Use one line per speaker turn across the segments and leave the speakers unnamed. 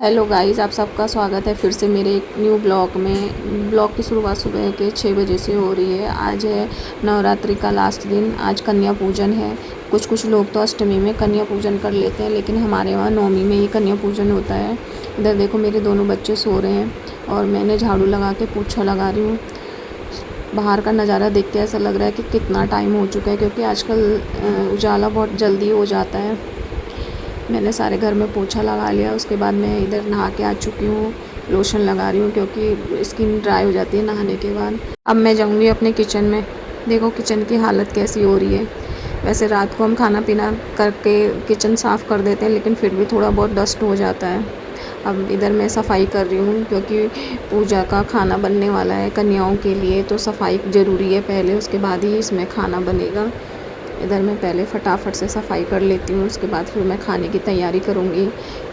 Hello guys, आप सबका स्वागत है फिर से मेरे एक न्यू ब्लॉग में। ब्लॉग की शुरुआत सुबह के 6 बजे से हो रही है। आज है नवरात्रि का लास्ट दिन। आज कन्या पूजन है। कुछ कुछ लोग तो अष्टमी में कन्या पूजन कर लेते हैं, लेकिन हमारे वहाँ नवमी में ही कन्या पूजन होता है। इधर देखो, मेरे दोनों बच्चे सो रहे हैं और मैंने झाड़ू लगा के पोछा लगा रही हूँ। बाहर का नज़ारा देख के ऐसा लग रहा है कि कितना टाइम हो चुका है, क्योंकि आजकल उजाला बहुत जल्दी हो जाता है। मैंने सारे घर में पोछा लगा लिया। उसके बाद मैं इधर नहा के आ चुकी हूँ। लोशन लगा रही हूँ क्योंकि स्किन ड्राई हो जाती है नहाने के बाद। अब मैं जाऊँगी अपने किचन में। देखो किचन की हालत कैसी हो रही है। वैसे रात को हम खाना पीना करके किचन साफ़ कर देते हैं, लेकिन फिर भी थोड़ा बहुत डस्ट हो जाता है। अब इधर मैं सफाई कर रही हूँ क्योंकि पूजा का खाना बनने वाला है कन्याओं के लिए, तो सफाई ज़रूरी है पहले, उसके बाद ही इसमें खाना बनेगा। इधर मैं पहले फटाफट से सफाई कर लेती हूँ, उसके बाद फिर मैं खाने की तैयारी करूँगी,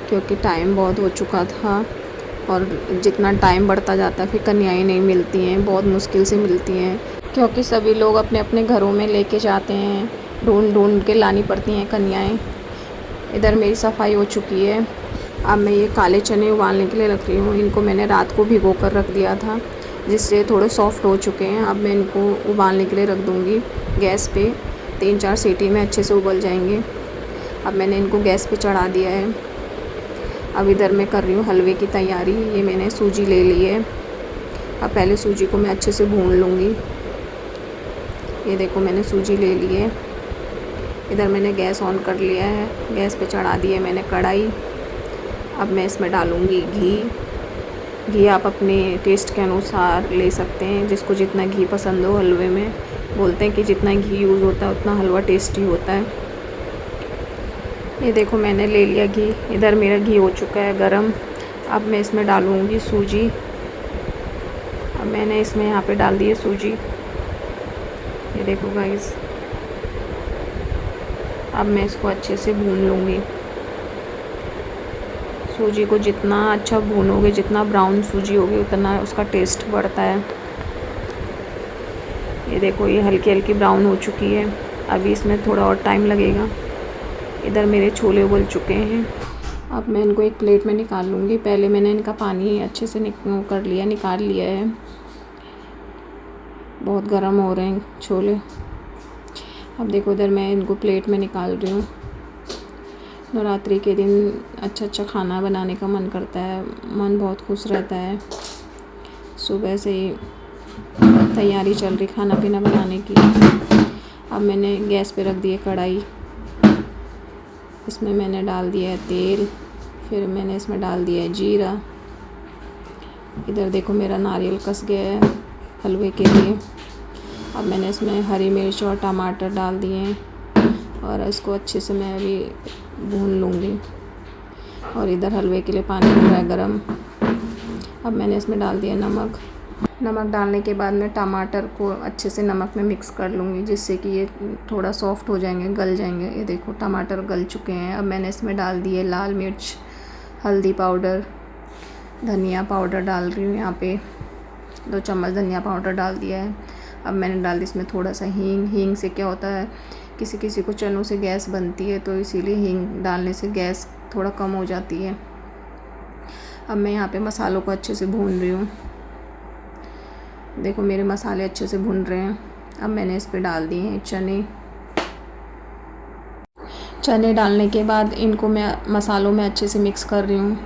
क्योंकि टाइम बहुत हो चुका था। और जितना टाइम बढ़ता जाता है फिर कन्याएँ नहीं मिलती हैं, बहुत मुश्किल से मिलती हैं, क्योंकि सभी लोग अपने अपने घरों में लेके जाते हैं। ढूंढ ढूंढ के लानी पड़ती हैं कन्याएँ। इधर मेरी सफाई हो चुकी है। अब मैं ये काले चने उबालने के लिए रख रही हूँ। इनको मैंने रात को भिगो कर रख दिया था, जिससे थोड़े सॉफ्ट हो चुके हैं। अब मैं इनको उबालने के लिए रख दूँगी गैस पे। 3-4 सीटी में अच्छे से उबल जाएंगे। अब मैंने इनको गैस पे चढ़ा दिया है। अब इधर मैं कर रही हूँ हलवे की तैयारी। ये मैंने सूजी ले ली है। अब पहले सूजी को मैं अच्छे से भून लूँगी। ये देखो, मैंने सूजी ले ली है। इधर मैंने गैस ऑन कर लिया है। गैस पे चढ़ा दी है मैंने कढ़ाई। अब मैं इसमें डालूँगी घी। घी आप अपने टेस्ट के अनुसार ले सकते हैं, जिसको जितना घी पसंद हो हलवे में। बोलते हैं कि जितना घी यूज़ होता है उतना हलवा टेस्टी होता है। ये देखो, मैंने ले लिया घी। इधर मेरा घी हो चुका है गरम। अब मैं इसमें डालूँगी सूजी। अब मैंने इसमें यहाँ पे डाल दी है सूजी। ये देखो गाइस। अब मैं इसको अच्छे से भून लूँगी। सूजी को जितना अच्छा भूनोगे, जितना ब्राउन सूजी होगी, उतना उसका टेस्ट बढ़ता है। ये देखो, ये हल्की हल्की ब्राउन हो चुकी है। अभी इसमें थोड़ा और टाइम लगेगा। इधर मेरे छोले उबल चुके हैं। अब मैं इनको एक प्लेट में निकाल लूँगी। पहले मैंने इनका पानी अच्छे से निकाल लिया है। बहुत गर्म हो रहे हैं छोले। अब देखो, इधर मैं इनको प्लेट में निकाल रही हूँ। नवरात्रि के दिन अच्छा अच्छा खाना बनाने का मन करता है, मन बहुत खुश रहता है। सुबह से ही तैयारी चल रही खाना पीना बनाने की। अब मैंने गैस पे रख दी है कढ़ाई। इसमें मैंने डाल दिया है तेल। फिर मैंने इसमें डाल दिया है जीरा। इधर देखो, मेरा नारियल कस गया है हलवे के लिए। अब मैंने इसमें हरी मिर्च और टमाटर डाल दिए हैं और इसको अच्छे से मैं अभी भून लूँगी। और इधर हलवे के लिए पानी हो रहा है गरम। अब मैंने इसमें डाल दिया नमक। नमक डालने के बाद मैं टमाटर को अच्छे से नमक में मिक्स कर लूँगी, जिससे कि ये थोड़ा सॉफ्ट हो जाएंगे, गल जाएंगे। ये देखो, टमाटर गल चुके हैं। अब मैंने इसमें डाल दिए लाल मिर्च, हल्दी पाउडर, धनिया पाउडर डाल रही हूँ। यहाँ पे 2 चम्मच धनिया पाउडर डाल दिया है। अब मैंने डाल दी इसमें थोड़ा सा हींग। हींग से क्या होता है, किसी किसी को चनों से गैस बनती है, तो इसीलिए हींग डालने से गैस थोड़ा कम हो जाती है। अब मैं यहाँ पे मसालों को अच्छे से भून रही हूँ। देखो, मेरे मसाले अच्छे से भुन रहे हैं। अब मैंने इस पे डाल दिए हैं चने। चने डालने के बाद इनको मैं मसालों में अच्छे से मिक्स कर रही हूँ।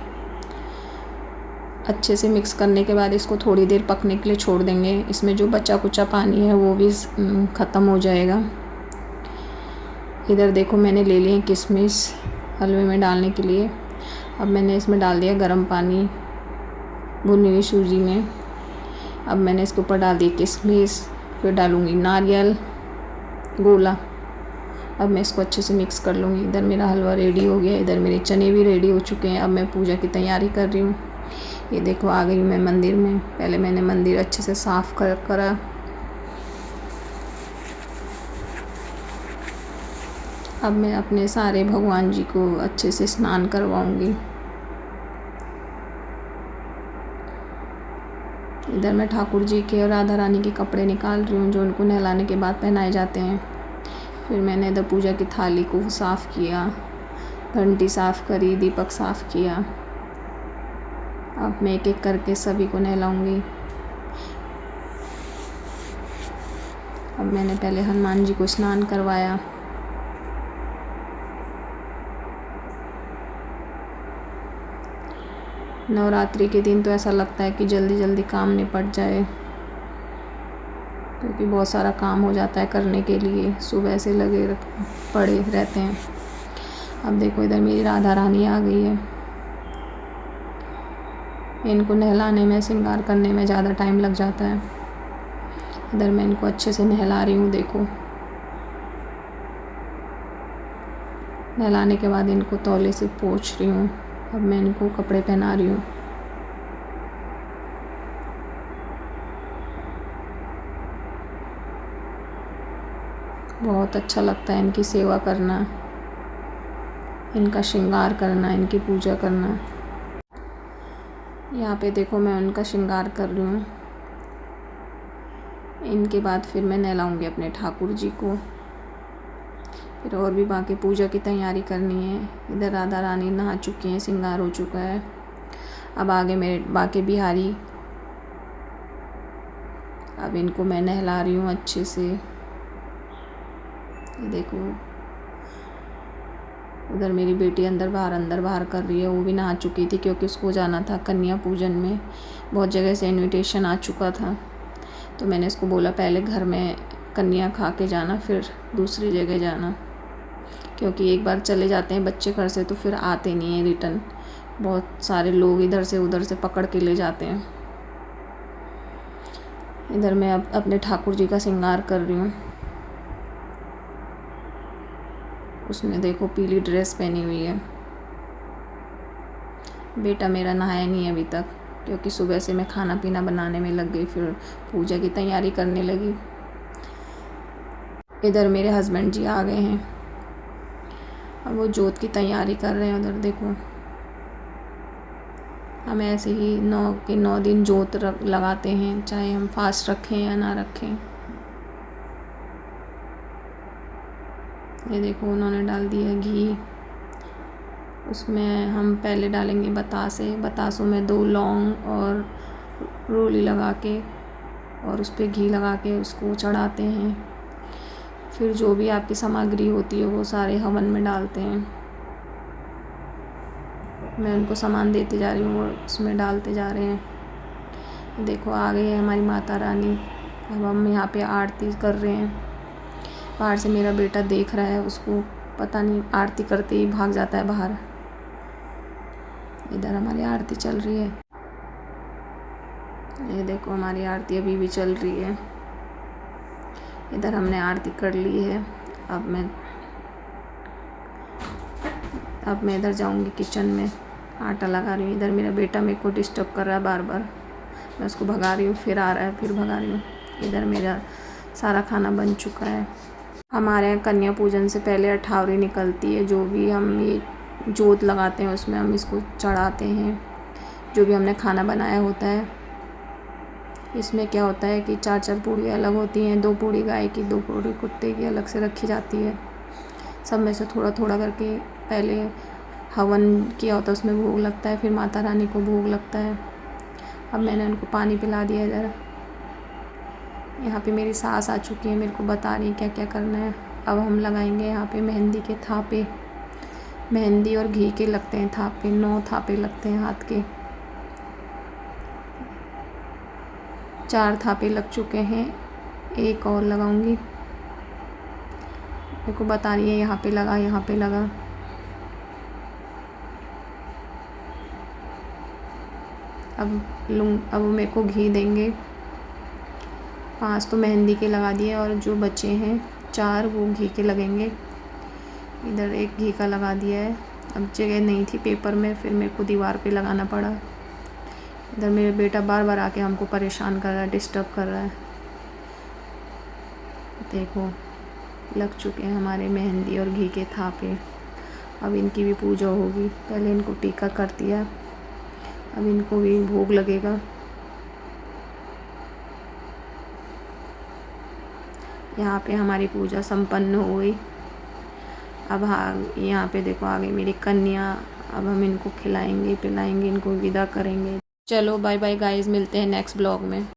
अच्छे से मिक्स करने के बाद इसको थोड़ी देर पकने के लिए छोड़ देंगे। इसमें जो बचा कुचा पानी है वो भी ख़त्म हो जाएगा। इधर देखो, मैंने ले लिए किशमिश हलवे में डालने के लिए। अब मैंने इसमें डाल दिया गर्म पानी भुनी हुई सूजी में। अब मैंने इसके ऊपर डाल दी किशमिश। फिर डालूँगी नारियल गोला। अब मैं इसको अच्छे से मिक्स कर लूँगी। इधर मेरा हलवा रेडी हो गया। इधर मेरे चने भी रेडी हो चुके हैं। अब मैं पूजा की तैयारी कर रही हूँ। ये देखो, आ गई मैं मंदिर में। पहले मैंने मंदिर अच्छे से साफ़ करा। अब मैं अपने सारे भगवान जी को अच्छे से स्नान करवाऊँगी। इधर मैं ठाकुर जी के और राधा रानी के कपड़े निकाल रही हूँ, जो उनको नहलाने के बाद पहनाए जाते हैं। फिर मैंने इधर पूजा की थाली को साफ़ किया, घंटी साफ़ करी, दीपक साफ़ किया। अब मैं एक एक करके सभी को नहलाऊंगी। अब मैंने पहले हनुमान जी को स्नान करवाया। नवरात्रि के दिन तो ऐसा लगता है कि जल्दी जल्दी काम निपट जाए, क्योंकि बहुत सारा काम हो जाता है करने के लिए, सुबह से लगे पड़े रहते हैं। अब देखो इधर मेरी राधा रानी आ गई है। इनको नहलाने में, श्रृंगार करने में ज़्यादा टाइम लग जाता है। इधर मैं इनको अच्छे से नहला रही हूँ। देखो नहलाने के बाद इनको तौले से पोंछ रही हूँ। अब मैं इनको कपड़े पहना रही हूँ। बहुत अच्छा लगता है इनकी सेवा करना, इनका श्रृंगार करना, इनकी पूजा करना। यहाँ पे देखो मैं उनका श्रृंगार कर रही हूँ। इनके बाद फिर मैं नहलाऊंगी अपने ठाकुर जी को। फिर और भी बाकी पूजा की तैयारी करनी है। इधर राधा रानी नहा चुकी हैं, श्रृंगार हो चुका है। अब आगे मेरे बाकी बिहारी। अब इनको मैं नहला रही हूँ अच्छे से। देखो उधर मेरी बेटी अंदर बाहर कर रही है। वो भी नहा चुकी थी, क्योंकि उसको जाना था कन्या पूजन में। बहुत जगह से इनविटेशन आ चुका था, तो मैंने इसको बोला पहले घर में कन्या खा के जाना, फिर दूसरी जगह जाना, क्योंकि एक बार चले जाते हैं बच्चे घर से तो फिर आते नहीं हैं रिटर्न। बहुत सारे लोग इधर से उधर से पकड़ के ले जाते हैं। इधर मैं अब अपने ठाकुर जी का श्रृंगार कर रही हूँ। उसने देखो पीली ड्रेस पहनी हुई है। बेटा मेरा नहाया नहीं है अभी तक, क्योंकि सुबह से मैं खाना पीना बनाने में लग गई, फिर पूजा की तैयारी करने लगी। इधर मेरे हस्बैंड जी आ गए हैं। अब वो जोत की तैयारी कर रहे हैं। उधर देखो हम ऐसे ही 9 के 9 दिन जोत लगाते हैं, चाहे हम फास्ट रखें या ना रखें। ये देखो उन्होंने डाल दिया घी। उसमें हम पहले डालेंगे बतासे। बतासों में 2 लौंग और रोली लगा के और उस पर घी लगा के उसको चढ़ाते हैं। फिर जो भी आपकी सामग्री होती है वो सारे हवन में डालते हैं। मैं उनको सामान देते जा रही हूँ, वो उसमें डालते जा रहे हैं। देखो आ गई है हमारी माता रानी। अब हम यहाँ पे आरती कर रहे हैं। बाहर से मेरा बेटा देख रहा है, उसको पता नहीं, आरती करते ही भाग जाता है बाहर। इधर हमारी आरती चल रही है। ये देखो हमारी आरती अभी भी चल रही है। इधर हमने आरती कर ली है। अब मैं इधर जाऊंगी किचन में, आटा लगा रही हूँ। इधर मेरा बेटा मेरे को डिस्टर्ब कर रहा है बार बार, मैं उसको भगा रही हूँ, फिर आ रहा है, फिर भगा रही हूँ। इधर मेरा सारा खाना बन चुका है। हमारे यहाँ कन्या पूजन से पहले अठावरी निकलती है। जो भी हम ये जोत लगाते हैं उसमें हम इसको चढ़ाते हैं, जो भी हमने खाना बनाया होता है। इसमें क्या होता है कि 4-4 पूड़ी अलग होती हैं, 2 पूड़ी गाय की, 2 पूड़ी कुत्ते की अलग से रखी जाती है। सब में से थोड़ा थोड़ा करके पहले हवन किया होता है, उसमें भोग लगता है, फिर माता रानी को भोग लगता है। अब मैंने उनको पानी पिला दिया। इधर यहाँ पे मेरी सास आ चुकी है, मेरे को बता रही है क्या क्या करना है। अब हम लगाएंगे यहाँ पे मेहंदी के थापे। मेहंदी और घी के लगते हैं थापे, 9 थापे लगते हैं हाथ के। 4 थापे लग चुके हैं, एक और लगाऊंगी। मेरे को बता रही है यहाँ पे लगा, यहाँ पे लगा। अब मेरे को घी देंगे। 5 तो मेहंदी के लगा दिए और जो बचे हैं 4 वो घी के लगेंगे। इधर एक घी का लगा दिया है। अब जगह नहीं थी पेपर में, फिर मेरे को दीवार पे लगाना पड़ा। इधर मेरे बेटा बार बार आके हमको परेशान कर रहा है, डिस्टर्ब कर रहा है। देखो लग चुके हैं हमारे मेहंदी और घी के थापे। अब इनकी भी पूजा होगी। पहले इनको टीका कर दिया, अब इनको भी भोग लगेगा। यहाँ पे हमारी पूजा संपन्न हो गई। अब हाँ यहाँ पे देखो आ गई मेरी कन्या। अब हम इनको खिलाएंगे पिलाएंगे, इनको विदा करेंगे। चलो बाय बाय गाइस, मिलते हैं नेक्स्ट ब्लॉग में।